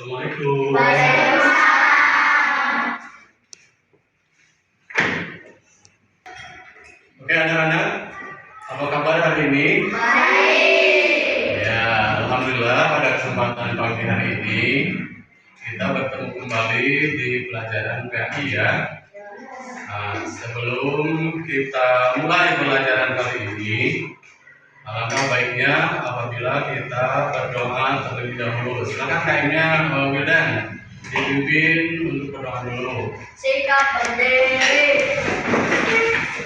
Assalamualaikum. Oke anak-anak, apa kabar hari ini? Baik. Ya, alhamdulillah pada kesempatan pagi hari ini kita bertemu kembali di pelajaran PAI ya. Sebelum kita mulai pelajaran kali ini, alangkah baiknya apabila kita berdoa terlebih dahulu. Silakan kayaknya Wildan dipimpin untuk berdoa dulu. Sikap berdiri.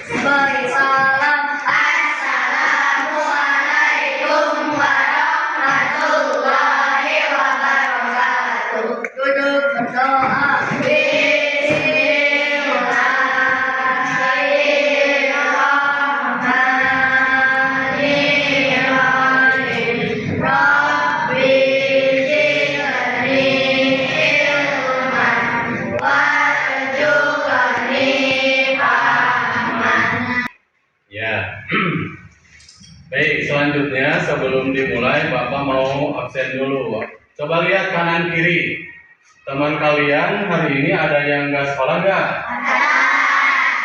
Beri salam. Assalamualaikum warahmatullahi wabarakatuh. Duduk berdoa. Baik, selanjutnya sebelum dimulai Bapak mau absen dulu. Coba lihat kanan kiri. Teman kalian hari ini ada yang nggak sekolah nggak? Ada.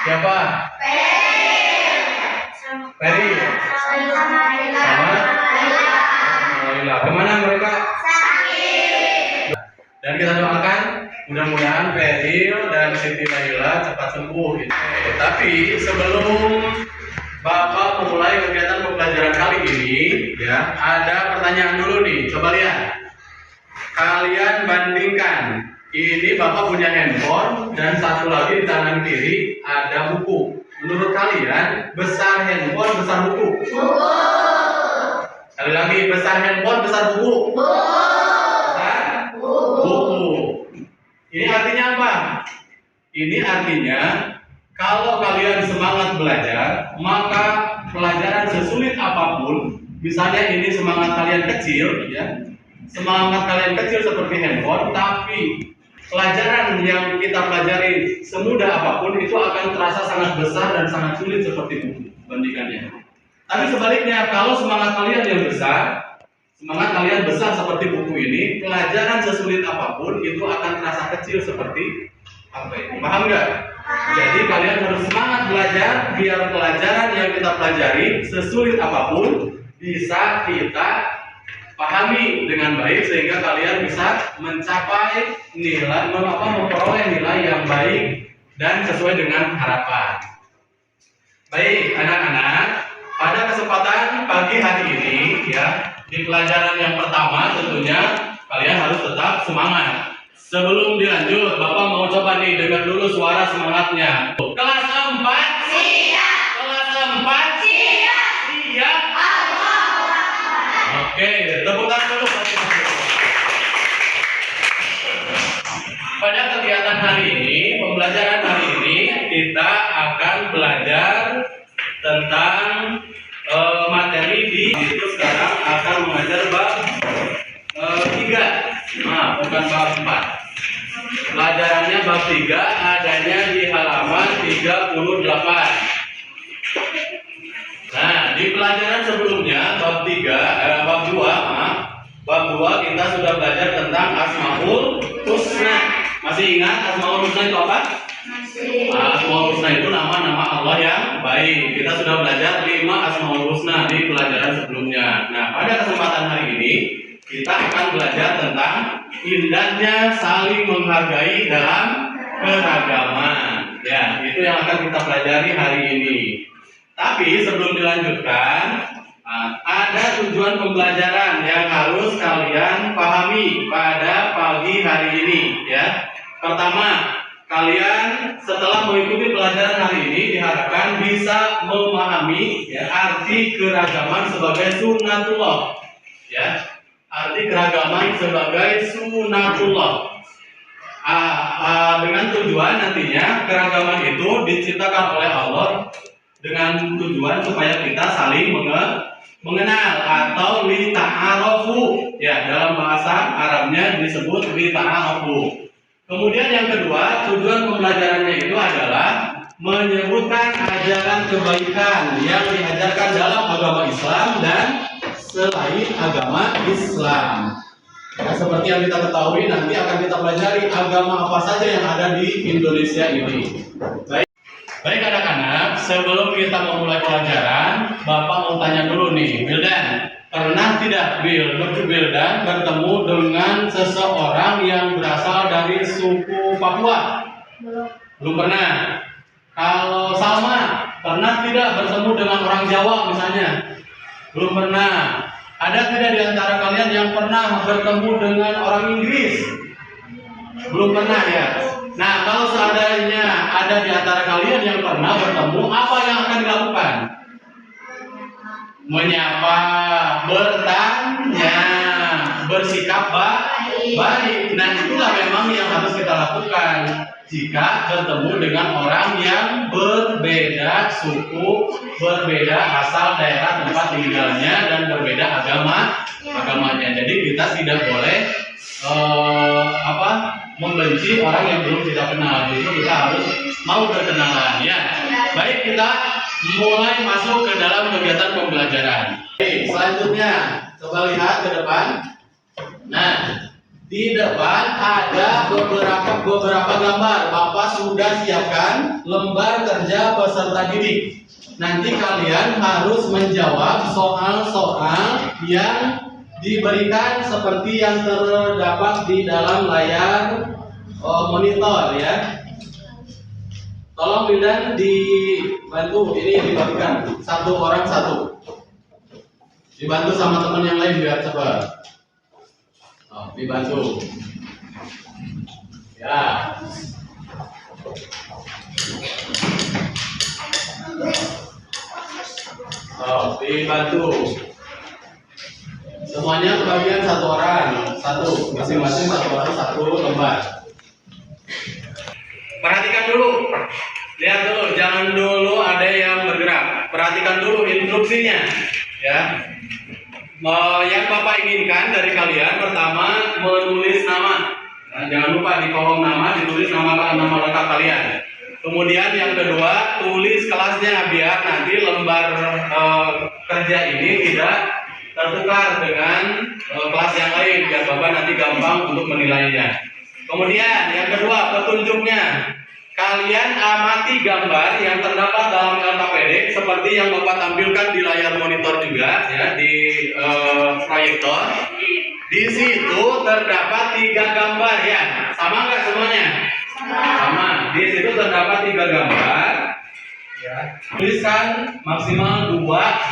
Siapa? Peri. Sama Laila. Kemana mereka? Sakit. Dan kita doakan mudah-mudahan Peri dan Siti Laila cepat sembuh. Tapi sebelum Bapak memulai kegiatan pembelajaran kali ini, ya, ada pertanyaan dulu nih. Coba lihat. Kalian bandingkan. Ini Bapak punya handphone dan satu lagi di tangan kiri ada buku. Menurut kalian, besar handphone, besar buku? Buku. Sekali lagi, besar handphone, besar buku? Buku. Besar? Buku. Ini artinya apa? Ini artinya kalau kalian semangat belajar, maka pelajaran sesulit apapun, misalnya ini semangat kalian kecil, ya, semangat kalian kecil seperti handphone, tapi pelajaran yang kita pelajari semudah apapun itu akan terasa sangat besar dan sangat sulit seperti buku bandingannya. Tapi sebaliknya, kalau semangat kalian yang besar, semangat kalian besar seperti buku ini, pelajaran sesulit apapun itu akan terasa kecil seperti apa ini? Paham nggak? Jadi kalian harus semangat belajar biar pelajaran yang kita pelajari sesulit apapun bisa kita pahami dengan baik sehingga kalian bisa mencapai nilai, memperoleh nilai yang baik dan sesuai dengan harapan. Baik anak-anak, pada kesempatan pagi hari ini ya, di pelajaran yang pertama tentunya kalian harus tetap semangat. Sebelum dilanjut, Bapak mau coba nih dengar dulu suara semangatnya. Kelas 4 siap. Kelas 4 siap. Siap. Oke, tepuk tangan dulu. Pada kegiatan hari ini, pembelajaran hari ini kita akan belajar tentang materi di itu sekarang akan mengajar bab 3. Bukan bab 4. Pelajarannya bab 3 adanya di halaman 38. Nah, di pelajaran sebelumnya bab 2 kita sudah belajar tentang Asmaul Husna. Masih ingat Asmaul Husna itu apa? Masih. Asmaul Husna itu nama-nama Allah yang baik. Kita sudah belajar 5 Asmaul Husna di pelajaran sebelumnya. Nah, pada kesempatan hari ini kita akan belajar tentang indahnya saling menghargai dalam keragaman. Ya, itu yang akan kita pelajari hari ini. Tapi sebelum dilanjutkan, ada tujuan pembelajaran yang harus kalian pahami pada pagi hari ini. Ya, pertama, kalian setelah mengikuti pelajaran hari ini diharapkan bisa memahami ya, arti keragaman sebagai sunnatullah. Ya. Arti keragaman sebagai sunnatullah. Dengan tujuan nantinya keragaman itu diciptakan oleh Allah dengan tujuan supaya kita saling mengenal atau lita'arofu. Ya, dalam bahasa Arabnya disebut lita'arofu. Kemudian yang kedua, tujuan pembelajarannya itu adalah menyebutkan ajaran kebaikan yang diajarkan dalam agama Islam dan selain agama Islam. Nah, seperti yang kita ketahui, nanti akan kita pelajari agama apa saja yang ada di Indonesia ini. Baik anak-anak, sebelum kita memulai pelajaran, Bapak mau tanya dulu nih, Wildan, pernah tidak Wildan bertemu dengan seseorang yang berasal dari suku Papua? Belum pernah. Kalau Salma, pernah tidak bertemu dengan orang Jawa misalnya? Belum pernah. Ada tidak di antara kalian yang pernah bertemu dengan orang Inggris? Belum pernah ya? Nah, kalau seandainya ada di antara kalian yang pernah bertemu, apa yang akan dilakukan? Menyapa, bertanya, bersikap baik. Nah, itulah memang yang harus kita lakukan jika bertemu dengan orang yang berbeda suku, berbeda asal daerah tempat tinggalnya, dan berbeda agamanya. Jadi kita tidak boleh membenci orang yang belum kita kenal. Justru kita harus mau berkenalan ya. Baik, kita mulai masuk ke dalam kegiatan pembelajaran. Oke, selanjutnya coba lihat ke depan. Nah, di depan ada beberapa gambar. Bapak sudah siapkan lembar kerja peserta didik. Nanti kalian harus menjawab soal-soal yang diberikan seperti yang terdapat di dalam layar monitor ya. Tolong Wildan dibantu, ini dibagikan satu orang satu. Dibantu sama teman yang lain biar cepat. Dibantu. Ya. Dibantu. Semuanya kebagian satu orang, satu, masing-masing satu orang satu lembar. Perhatikan dulu, lihat dulu, jangan dulu ada yang bergerak. Perhatikan dulu instruksinya, ya. Yang Bapak inginkan dari kalian pertama menulis nama. Nah, jangan lupa di kolom nama ditulis nama lengkap kalian. Kemudian yang kedua tulis kelasnya biar nanti lembar kerja ini tidak tertukar dengan kelas yang lain, biar Bapak nanti gampang untuk menilainya. Kemudian yang kedua petunjuknya, kalian amati gambar yang terdapat dalam LKPD seperti yang Bapak tampilkan di layar monitor juga ya, di proyektor. Di situ terdapat 3 gambar ya, sama nggak semuanya? Sama. Di situ terdapat 3 gambar. Ya. Tuliskan maksimal 2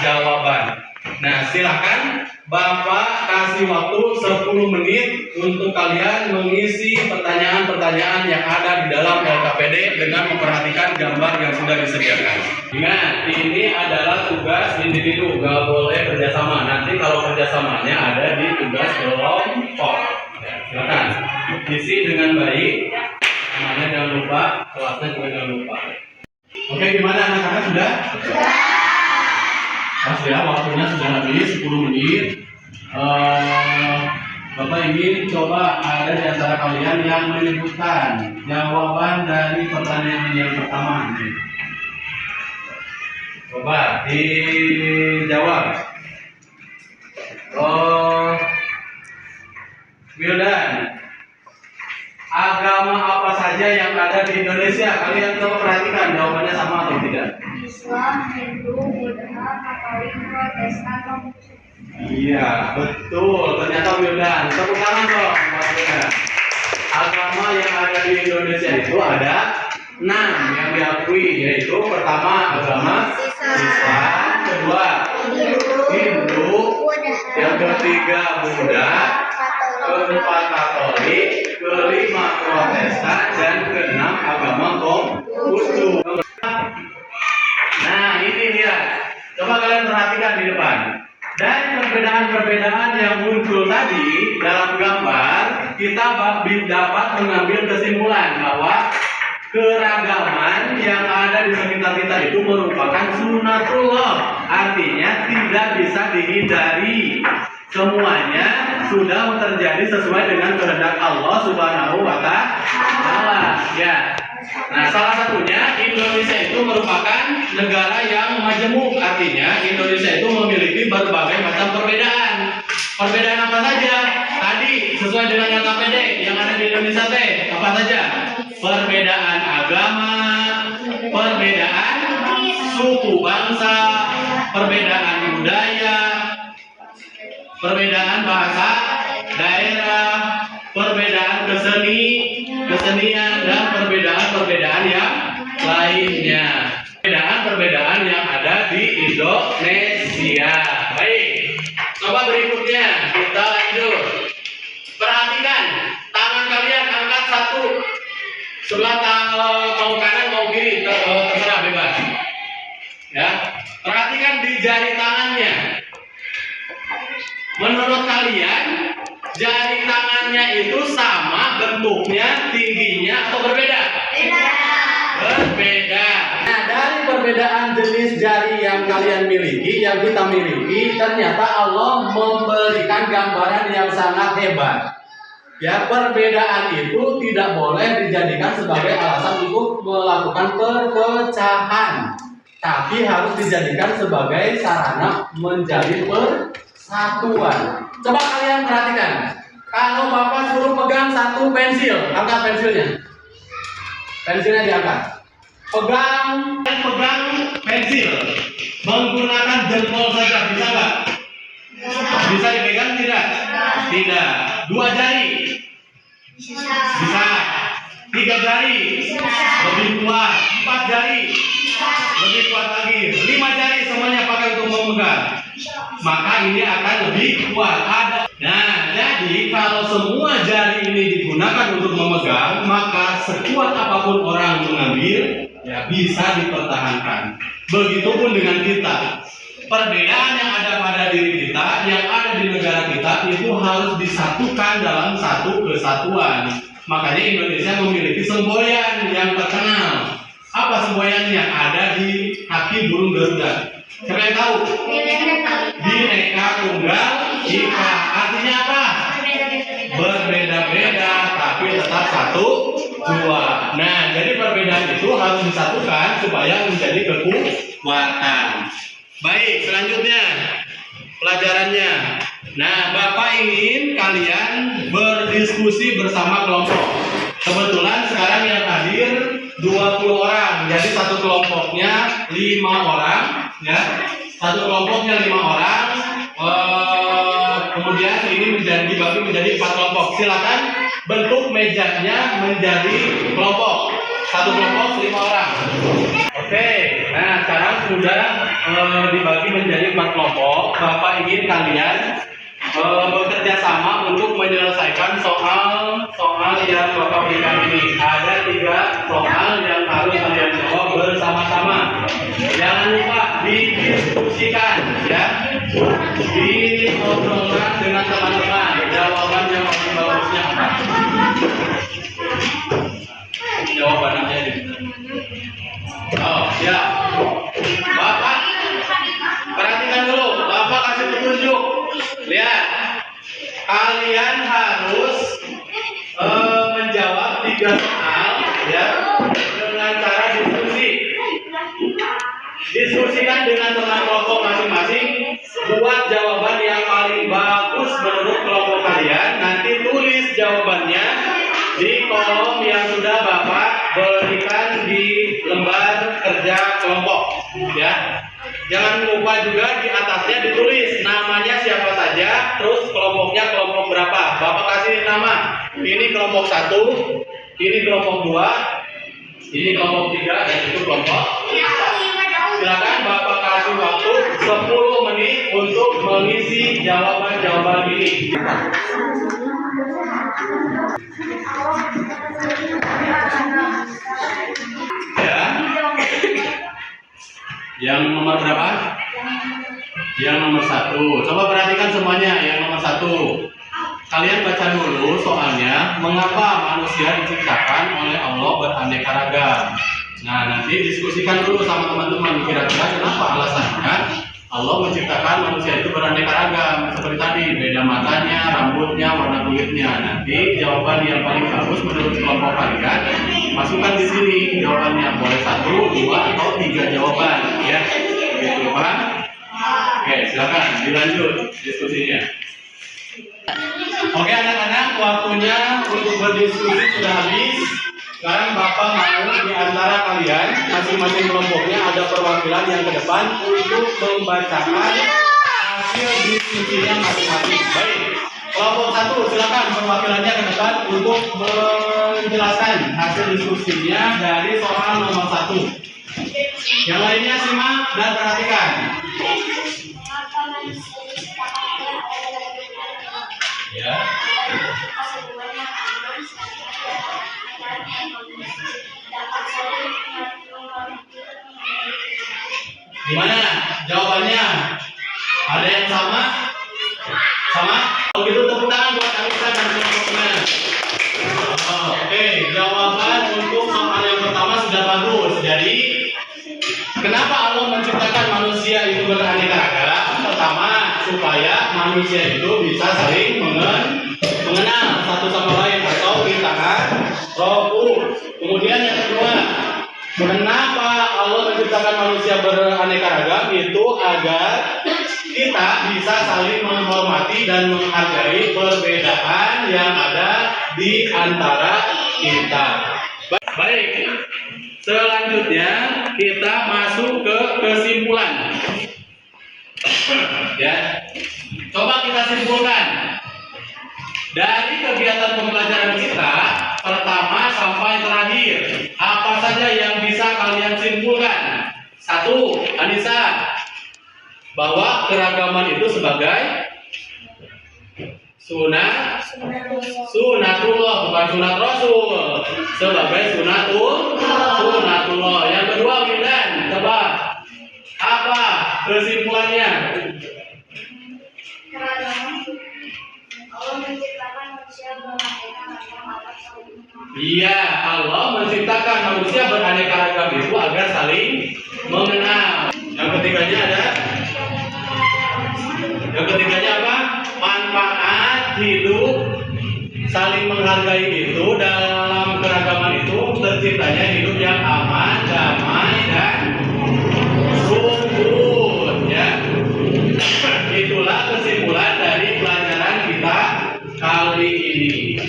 jawaban. Nah, silakan Bapak kasih waktu 10 menit untuk kalian mengisi pertanyaan-pertanyaan yang ada di dalam LKPD dengan memperhatikan gambar yang sudah disediakan. Ingat, ini adalah tugas individu, nggak boleh kerjasama. Nanti kalau kerjasamanya ada di tugas kelompok. Ya, silakan isi dengan baik. Namanya jangan lupa, kelasnya juga jangan lupa. Oke, gimana anak-anak sudah? Pas ya, waktunya sudah habis 10 menit. Bapak ingin coba ada di antara kalian yang menyebutkan jawaban dari pertanyaan yang pertama ini. Coba dijawab. Wildan, agama apa saja yang ada di Indonesia? Kalian coba perhatikan jawabannya sama atau tidak? Islam, Hindu, Buddha, Katolik, Protestan, Konghucu. Iya, betul. Ternyata Wildan. Tepuk tangan dong buat Wildan. Agama yang ada di Indonesia itu ada 6 yang diakui, yaitu pertama agama Islam, kedua Hindu, yang ketiga Buddha, keempat Katolik, kelima Protestan, dan keenam agama Konghucu. Nah, ini dia. Coba kalian perhatikan di depan. Dan perbedaan-perbedaan yang muncul tadi dalam gambar, kita dapat mengambil kesimpulan bahwa keragaman yang ada di sekitar kita itu merupakan sunatullah. Artinya tidak bisa dihindari. Semuanya sudah terjadi sesuai dengan kehendak Allah Subhanahu wa Ta'ala. Ya. Nah, salah satunya Indonesia itu merupakan negara yang majemuk, artinya Indonesia itu memiliki berbagai macam perbedaan. Perbedaan apa saja? Tadi lagi sesuai dengan kata PD yang ada di Indonesia teh apa saja? Perbedaan agama, perbedaan suku bangsa, perbedaan budaya, perbedaan bahasa daerah, perbedaan kesenian dan perbedaan yang lainnya. Perbedaan yang ada di Indonesia. Baik, coba berikutnya kita lanjut. Perhatikan, tangan kalian angkat satu. Sebelah mau kanan mau kiri terserah bebas. Ya, perhatikan di jari tangannya. Menurut kalian, jari tangannya itu sama bentuknya, tingginya atau berbeda? Berbeda. Nah, dari perbedaan jenis jari yang kalian miliki, yang kita miliki, ternyata Allah memberikan gambaran yang sangat hebat. Ya, perbedaan itu tidak boleh dijadikan sebagai alasan untuk melakukan perpecahan, tapi harus dijadikan sebagai sarana menjadi persatuan. Coba kalian perhatikan, kalau Bapak suruh pegang satu pensil, angkat pensilnya. Pensilnya diangkat. Pegang pensil. Menggunakan jempol saja, bisa nggak? Bisa dipegang tidak? Tidak. 2 jari? Bisa. 3 jari? Lebih kuat. 4 jari? Lebih kuat lagi. 5 jari semuanya pakai untuk memegang. Maka ini akan lebih kuat. Nah, jadi kalau semua jari ini digunakan untuk memegang, maka sekuat apapun orang mengambil, ya bisa dipertahankan. Begitupun dengan kita. Perbedaan yang ada pada diri kita, yang ada di negara kita, itu harus disatukan dalam satu kesatuan. Makanya Indonesia memiliki semboyan yang terkenal. Apa semboyannya? Ada di kaki burung Garuda. Siapa yang tahu? Bhinneka Tunggal Ika. Artinya apa? Berbeda-beda tapi tetap satu jua. Nah, jadi perbedaan itu harus disatukan supaya menjadi kekuatan. Baik, selanjutnya pelajarannya. Nah, Bapak ingin kalian berdiskusi bersama kelompok. Kebetulan sekarang yang hadir 20 orang. Jadi satu kelompoknya 5 orang, ya. Satu kelompoknya 5 orang. Kemudian ini dibagi menjadi 4 kelompok. Silakan bentuk mejanya menjadi kelompok. Satu kelompok 5 orang. Oke. Nah, sekarang sudah dibagi menjadi 4 kelompok. Bapak ingin kalian bekerja sama untuk menyelesaikan soal yang Bapak berikan ini. Ada 3 soal yang harus kalian jawab bersama-sama. Jangan lupa didiskusikan, ya. Diobrolkan dengan teman-teman. Jawaban yang paling bagusnya apa? Jawabannya ini. Oh, ya. Bapak, perhatikan dulu. Bapak kasih petunjuk. Lihat, kalian harus menjawab 3 soal, ya, dengan cara diskusi. Diskusikan dengan teman kelompok masing-masing. Buat jawaban yang paling bagus menurut kelompok kalian. Nanti tulis jawabannya di kolom yang sudah Bapak berikan di lembar kerja kelompok, ya. Jangan lupa juga di atasnya ditulis namanya siapa saja, terus kelompoknya kelompok berapa. Bapak kasih nama. Ini kelompok 1, ini kelompok 2, ini kelompok 3, dan itu kelompok. Silakan Bapak kasih waktu 10 menit untuk mengisi jawaban-jawaban ini. Ya. Yang nomor berapa? Yang nomor 1. Coba perhatikan semuanya. Yang nomor 1. Kalian baca dulu soalnya. Mengapa manusia diciptakan oleh Allah beraneka ragam? Nah, nanti diskusikan dulu sama teman-teman. Kira-kira kenapa alasannya Allah menciptakan manusia itu beraneka ragam? Seperti tadi, beda matanya, rambutnya, warna kulitnya. Nanti jawaban yang paling bagus menurut kelompok kalian masukkan di sini jawabannya. Boleh 1, 2, atau 3 jawaban, ya. Gitu, Pak. Oke, silakan dilanjut diskusinya. Oke anak-anak, waktunya untuk berdiskusi sudah habis. Sekarang Bapak mau di antara kalian, masing-masing kelompoknya ada perwakilan yang ke depan untuk membacakan hasil diskusinya masing-masing. Baik, kelompok 1 silakan perwakilannya ke depan untuk menjelaskan hasil diskusinya dari soal nomor 1. Yang lainnya simak dan perhatikan. Mengapa manusia diciptakan oleh Allah dan benar-benar? Ya. Keduanya aman, agar manusia dapat saling menghormati. Gimana jawabannya? Ada yang sama? Sama? Kalau gitu tepuk tangan buat Alisa dan kelompoknya. Oke, jawaban untuk soal yang pertama sudah bagus. Jadi, kenapa Allah menciptakan manusia itu beraneka ragam? Pertama, supaya manusia itu bisa saling mengenal satu sama lain atau kita roh. Kemudian yang kedua, kenapa Allah menciptakan manusia beraneka ragam? Itu agar kita bisa saling menghormati dan menghargai perbedaan yang ada di antara kita. Baik, selanjutnya kita masuk ke kesimpulan. Ya, coba kita simpulkan dari kegiatan pembelajaran kita pertama sampai terakhir. Apa saja yang bisa kalian simpulkan? 1, Anissa, bahwa keragaman itu sebagai sunatullah, bukan sunat Rasul, sebagai sunatullah. Yang kedua, Wildan, coba apa kesimpulannya? Keragaman Allah menciptakan manusia beraneka ragam agar saling menghormati. Iya, Allah menciptakan manusia beraneka ragam itu agar saling mengenal. Yang ketiganya ada? Yang ketiganya apa? Manfaat hidup saling menghargai itu dalam keragaman itu terciptanya hidup yang aman, damai dan subur. Ya, itulah kesimpulan dari pelajaran kita kali ini.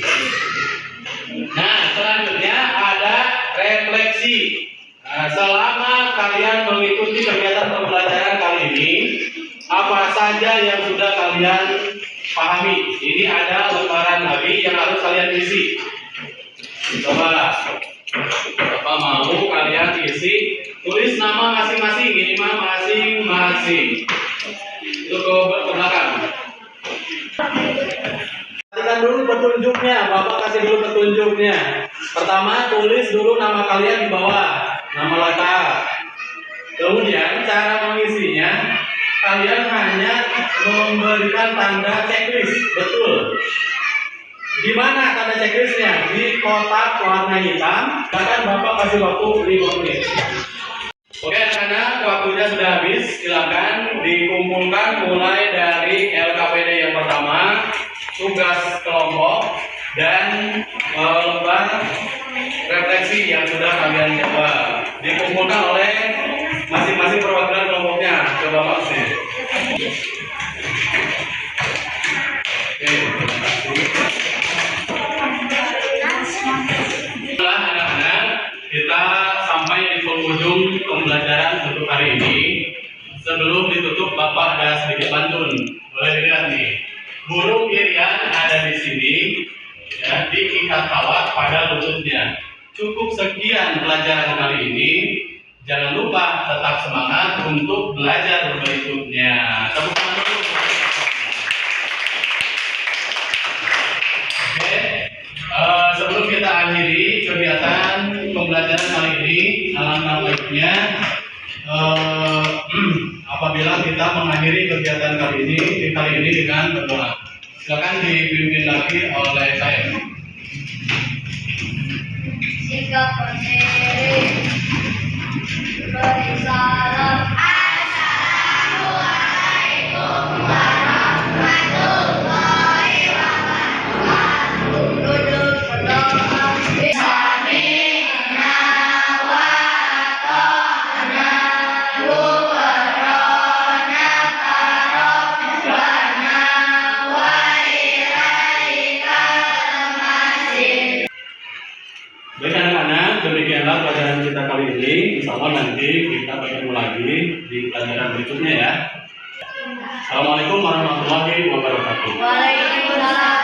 Nah, selanjutnya ada refleksi. Selama kalian mengikuti kegiatan pembelajaran kali ini, apa saja yang sudah kalian pahami? Ini ada lembaran lagi yang harus kalian isi. Coba, apa mau kalian isi? Tulis nama masing-masing, minimal masing-masing. Itu ke belakang. Perhatikan dulu petunjuknya, Bapak kasih dulu petunjuknya. Pertama, tulis dulu nama kalian di bawah, nama lengkap. Kemudian cara mengisinya, kalian hanya memberikan tanda checklist, betul. Di mana tanda checklistnya? Di kotak warna hitam. Bahkan Bapak kasih waktu 5 menit. Oke anak-anak, waktunya sudah habis. Silakan dikumpulkan mulai dari LKPD yang pertama, tugas kelompok, dan lembar refleksi yang sudah kalian jawab. Dikumpulkan oleh masing-masing perwakilan kelompoknya. Coba Pak Sih. Setelah anak-anak, kita sampai di penghujung pembelajaran untuk hari ini. Sebelum ditutup, Bapak ada sedikit pantun. Boleh dilihat nih. Burung irian ada di sini, ya, diikat kawat pada lututnya. Cukup sekian pelajaran kali ini. Jangan lupa tetap semangat untuk belajar berikutnya. Tepuk tangan dulu. Oke, sebelum kita akhiri kegiatan pembelajaran kali ini, alangkah baiknya apabila kita mengakhiri kegiatan kali ini dengan berdoa. Silakan dipimpin lagi oleh saya. Sikap berdiri, beri salam. Assalamualaikum warahmatullahi wabarakatuh. Duduk berdoa. Bismillah wa ta'ala Gubernona Karobana wa pelajaran kita kali ini. Insya Allah nanti kita bertemu lagi di pelajaran berikutnya ya. Assalamualaikum warahmatullahi wabarakatuh. Waalaikumsalam.